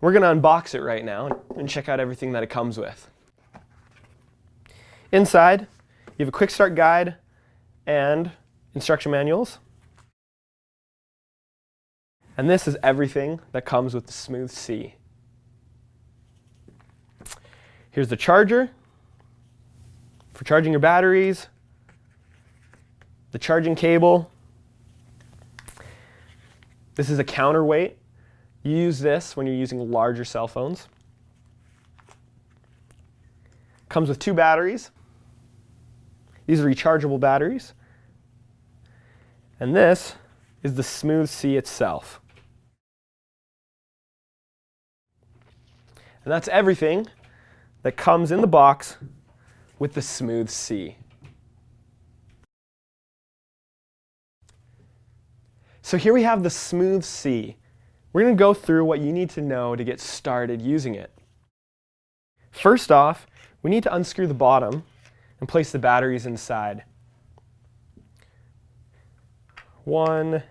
We're going to unbox it right now and check out everything that it comes with. Inside, you have a quick start guide and instruction manuals. And this is everything that comes with the SmoothC. Here's the charger for charging your batteries, the charging cable. This is a counterweight. You use this when you're using larger cell phones. Comes with 2 batteries. These are rechargeable batteries. And this is the SmoothC itself. And that's everything that comes in the box with the SmoothC. So here we have the SmoothC. We're going to go through what you need to know to get started using it. First off, we need to unscrew the bottom and place the batteries inside. 1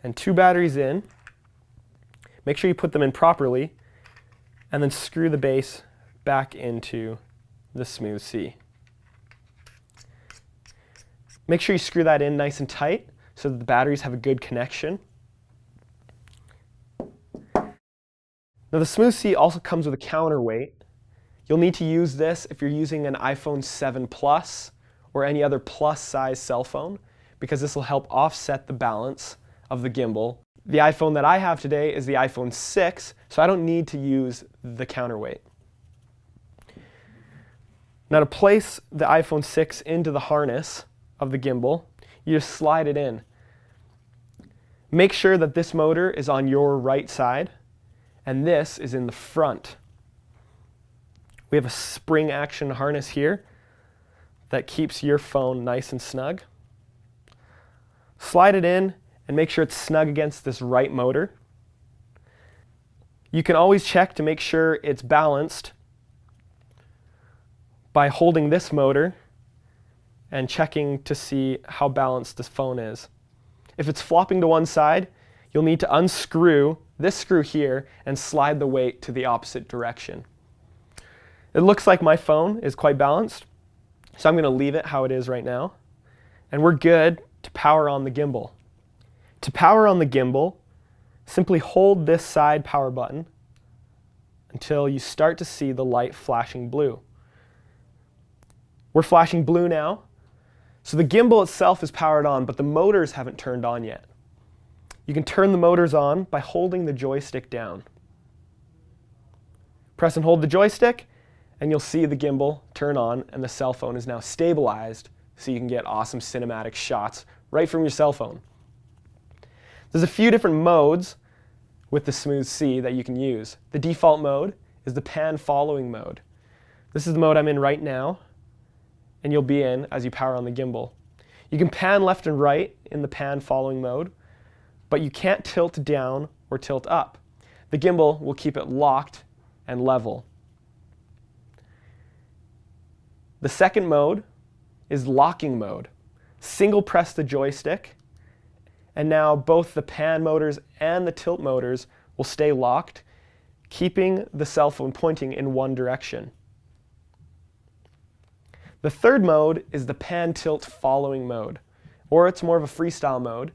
and 2 batteries in. Make sure you put them in properly, and then screw the base back into the SmoothC. Make sure you screw that in nice and tight so that the batteries have a good connection. Now the SmoothC also comes with a counterweight. You'll need to use this if you're using an iPhone 7 Plus or any other plus size cell phone, because this will help offset the balance of the gimbal. The iPhone that I have today is the iPhone 6, so I don't need to use the counterweight. Now to place the iPhone 6 into the harness of the gimbal, you just slide it in. Make sure that this motor is on your right side, and this is in the front. We have a spring action harness here that keeps your phone nice and snug. Slide it in and make sure it's snug against this right motor. You can always check to make sure it's balanced by holding this motor and checking to see how balanced this phone is. If it's flopping to one side, you'll need to unscrew this screw here and slide the weight to the opposite direction. It looks like my phone is quite balanced, so I'm going to leave it how it is right now. And we're good to power on the gimbal. To power on the gimbal, simply hold this side power button until you start to see the light flashing blue. We're flashing blue now. So the gimbal itself is powered on, but the motors haven't turned on yet. You can turn the motors on by holding the joystick down. Press and hold the joystick, and you'll see the gimbal turn on, and the cell phone is now stabilized, so you can get awesome cinematic shots right from your cell phone. There's a few different modes with the SmoothC that you can use. The default mode is the pan following mode. This is the mode I'm in right now, and you'll be in as you power on the gimbal. You can pan left and right in the pan following mode, but you can't tilt down or tilt up. The gimbal will keep it locked and level. The second mode is locking mode. Single press the joystick, and now both the pan motors and the tilt motors will stay locked, keeping the cell phone pointing in one direction. The third mode is the pan tilt following mode, or it's more of a freestyle mode.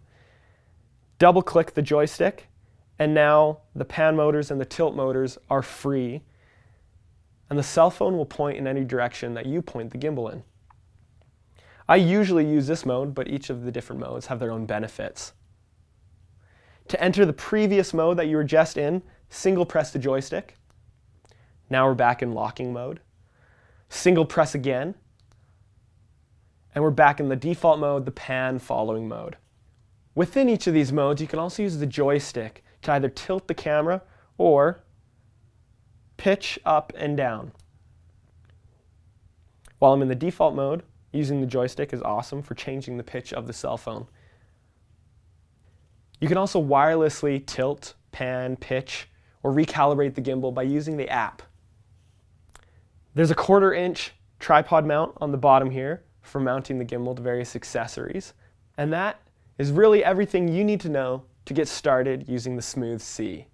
Double click the joystick, and now the pan motors and the tilt motors are free, and the cell phone will point in any direction that you point the gimbal in. I usually use this mode, but each of the different modes have their own benefits. To enter the previous mode that you were just in, single press the joystick. Now we're back in locking mode. Single press again, and we're back in the default mode, the pan following mode. Within each of these modes, you can also use the joystick to either tilt the camera or pitch up and down. While I'm in the default mode, using the joystick is awesome for changing the pitch of the cell phone. You can also wirelessly tilt, pan, pitch, or recalibrate the gimbal by using the app. There's a 1/4 inch tripod mount on the bottom here for mounting the gimbal to various accessories. And that is really everything you need to know to get started using the SmoothC.